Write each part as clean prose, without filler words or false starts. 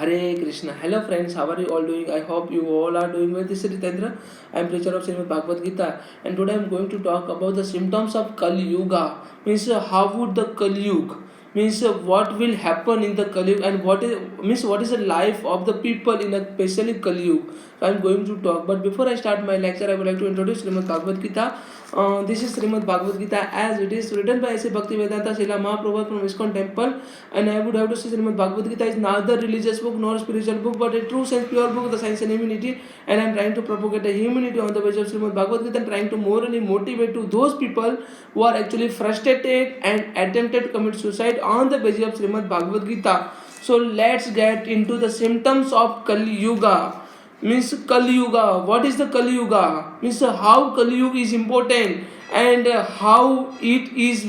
Hare Krishna. Hello friends, how are you all doing? I hope you all are doing well. This is Ritendra. I am preacher of Srimad Bhagavad Gita, and today I am going to talk about the symptoms of Kali Yuga. Means how would the Kali Yuga? Means what will happen in the Kali Yuga, and what is the life of the people in especially Kali Yuga. So I am going to talk. But before I start my lecture, I would like to introduce Srimad Bhagavad Gita. This is Srimad Bhagavad Gita as it is written by A.C. Bhaktivedanta Srila Mahaprabhu from ISKCON temple, and I would have to say Srimad Bhagavad Gita is neither religious book nor spiritual book but a true sense pure book of the science and humanity, and I am trying to propagate a humanity on the basis of Srimad Bhagavad Gita and trying to morally motivate to those people who are actually frustrated and attempted to commit suicide on the basis of Srimad Bhagavad Gita. So let's get into the symptoms of Kali Yuga. Means Kali Yuga. What is the Kali Yuga? Means how Kali Yuga is important, and how it is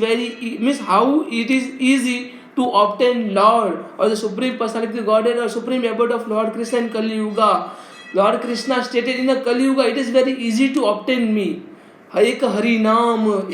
how it is easy to obtain Lord or the Supreme Personality of Godhead or Supreme Abode of Lord Krishna in Kali Yuga. Lord Krishna stated in the Kali Yuga, it is very easy to obtain me. Ek Hari Naam.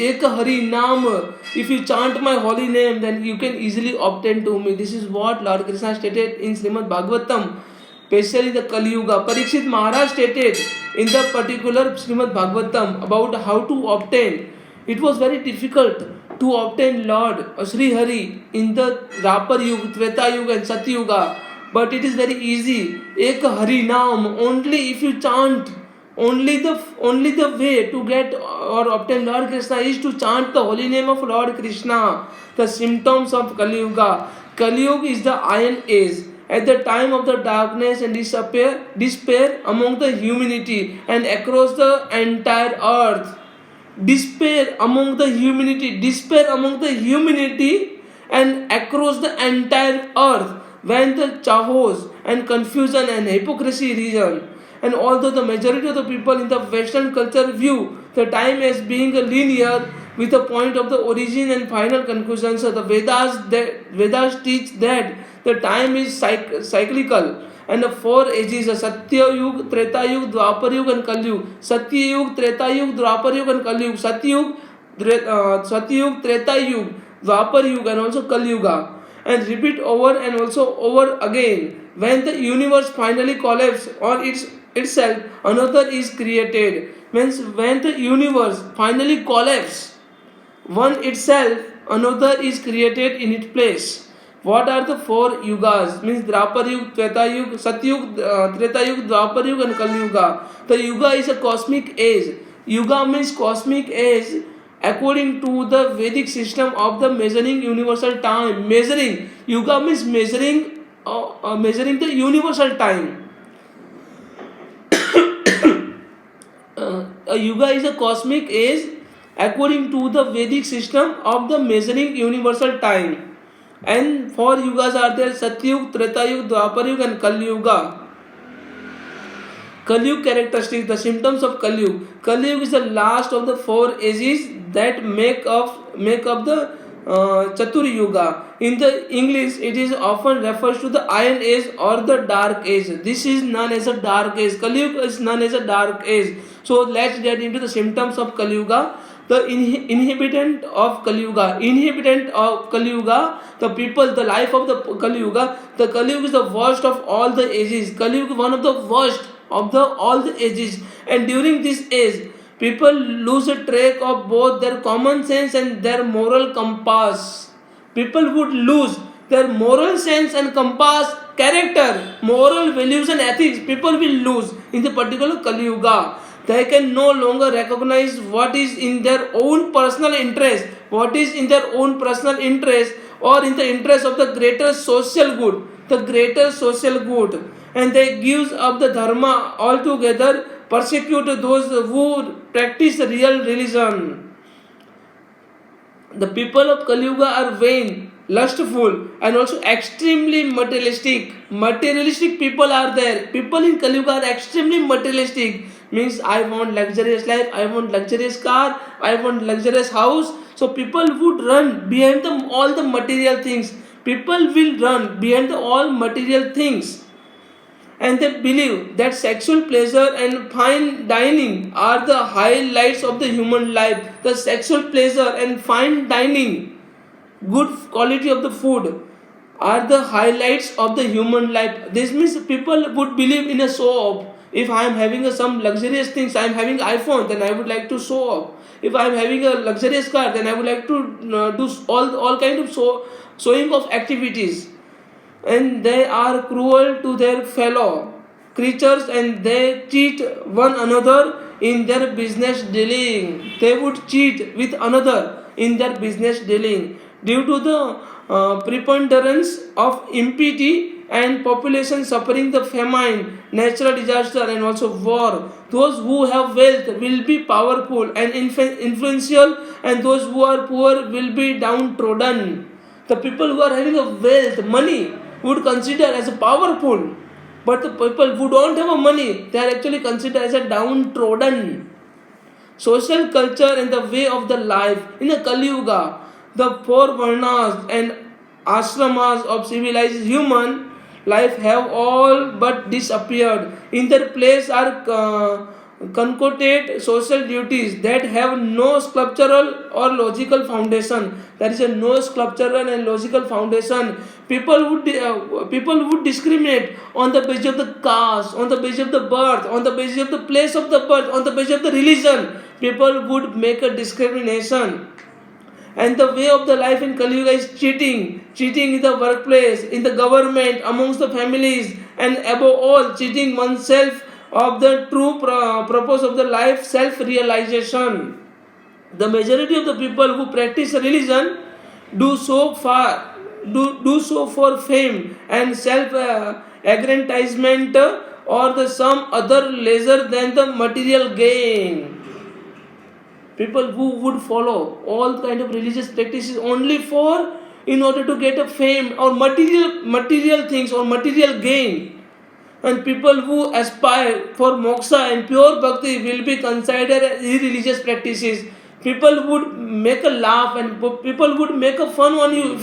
If you chant my holy name, then you can easily obtain to me. This is what Lord Krishna stated in Srimad Bhagavatam. Especially the Kali Yuga. Parikshit Maharaj stated in the particular Srimad Bhagavatam about how to obtain. It was very difficult to obtain Lord Sri Hari in the Dwapar Yuga, Treta Yuga and Satya Yuga. But it is very easy. Ek Hari Naam. Only if you chant, only the way to get or obtain Lord Krishna is to chant the holy name of Lord Krishna. The symptoms of Kali Yuga. Kali Yuga is the iron age. At the time of the darkness and despair among the humanity and across the entire earth. Despair among the humanity and across the entire earth, when the chaos and confusion and hypocrisy region. And although the majority of the people in the Western culture view the time as being a linear with a point of the origin and final conclusion, so the Vedas teach that the time is cyclical, and the four ages are Satya Yuga, Treta Yuga, Dwapar Yuga and Kali Yuga. Satya Yuga, Treta Yuga, Dwapar Yuga and Kali Yuga. Satya Yuga, Treta Yuga, Dwapar Yuga and also Kali Yuga. And repeat over and also over again. When the universe finally collapses on itself, another is created. Means when the universe finally collapses one itself, another is created in its place. What are the four yugas? Means Dwapar Yuga, Treta Yuga, Satya Yuga, Treta Yuga, Dwapar Yuga and Kali Yuga. The Yuga is a cosmic age. Yuga means cosmic age according to the Vedic system of the measuring universal time. Measuring. Yuga means measuring the universal time. A yuga is a cosmic age according to the Vedic system of the measuring universal time. And four yugas are there: Satyug, Treta Yuga, Dwapar Yuga and Kali Yuga. Kali Yuga characteristics, the symptoms of Kali Yuga. Kali Yuga is the last of the four ages that make up the Chatur Yuga. In the English, it is often refers to the Iron Age or the Dark Age. This is known as a Dark Age. Kali Yuga is known as a Dark Age. So let's get into the symptoms of Kali Yuga. The inhabitant of Kali Yuga, the people, the life of the Kali Yuga. The Kali Yuga is the worst of all the ages. Kali Yuga is one of the worst of all the ages. And during this age, people lose a track of both their common sense and their moral compass. People would lose their moral sense and compass, character, moral values and ethics. People will lose in the particular Kali Yuga. They can no longer recognize what is in their own personal interest, or in the interest of the greater social good. And they gives up the dharma altogether, persecute those who practice the real religion. The people of Kali Yuga are vain, lustful and also extremely materialistic. Materialistic people are there. People in Kali Yuga are extremely materialistic. Means I want luxurious life, I want luxurious car, I want luxurious house. So people would run behind all the material things. People will run behind all material things. And they believe that sexual pleasure and fine dining are the highlights of the human life. The sexual pleasure and fine dining, good quality of the food, are the highlights of the human life. This means people would believe in a show off. If I am having some luxurious things, I am having iPhone, then I would like to show off. If I am having a luxurious car, then I would like to do all kind of showing of activities. And they are cruel to their fellow creatures, and they cheat one another in their business dealing. They would cheat with another in their business dealing due to the preponderance of impity and population suffering the famine, natural disaster, and also war. Those who have wealth will be powerful and influential, and those who are poor will be downtrodden. The people who are having a wealth, money, would consider as a powerful, but the people who don't have a money, they are actually considered as a downtrodden. Social culture and the way of the life in the Kali Yuga, the four varnas and ashramas of civilized human life have all but disappeared. In their place are concocted social duties that have no sculptural or logical foundation. There is a no sculptural and logical foundation. People would discriminate on the basis of the caste, on the basis of the birth, on the basis of the place of the birth, on the basis of the religion. People would make a discrimination. And the way of the life in Kali Yuga is cheating in the workplace, in the government, amongst the families, and above all, cheating oneself of the true purpose of the life, self-realization. The majority of the people who practice religion do so for fame and self-aggrandizement, or the some other leisure than the material gain. People who would follow all kind of religious practices only for in order to get a fame or material things or material gain. And people who aspire for moksha and pure bhakti will be considered as irreligious practices. People would make a laugh and people would make a fun on you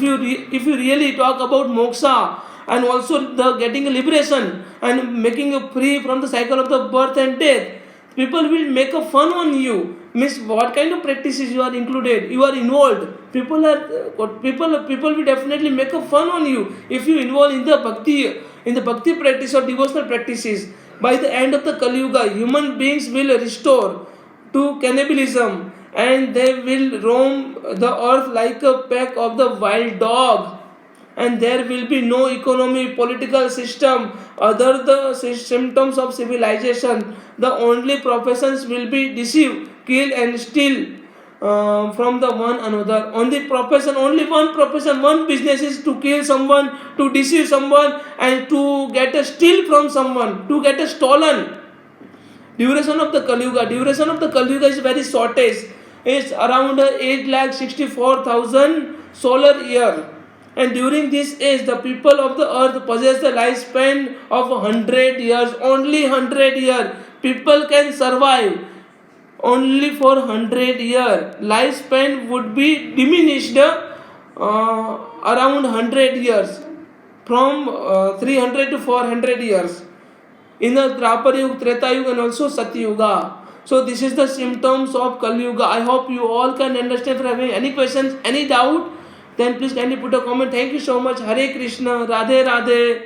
if you really talk about moksha and also the getting a liberation and making you free from the cycle of the birth and death. People will make a fun on you. Means what kind of practices you are included, you are involved. People will definitely make a fun on you if you involve in the bhakti practice or devotional practices. By the end of the Kali Yuga, human beings will restore to cannibalism, and they will roam the earth like a pack of the wild dog. And there will be no economy, political system, other the symptoms of civilization. The only professions will be deceive, kill, and steal from the one another. Only one profession, one business is to kill someone, to deceive someone, and to get a steal from someone, to get a stolen. Duration of the Kali Yuga is very shortest. It's around 8,64,000 solar year. And during this age, the people of the earth possess the lifespan of 100 years. Only 100 years. People can survive only for 100 years. Lifespan would be diminished around 100 years, from 300 to 400 years. In the Drapar Yuga, Treta Yuga, and also Satya Yuga. So this is the symptoms of Kali Yuga. I hope you all can understand. If you have any questions, any doubt, then please kindly put a comment. Thank you so much. Hare Krishna. Radhe Radhe.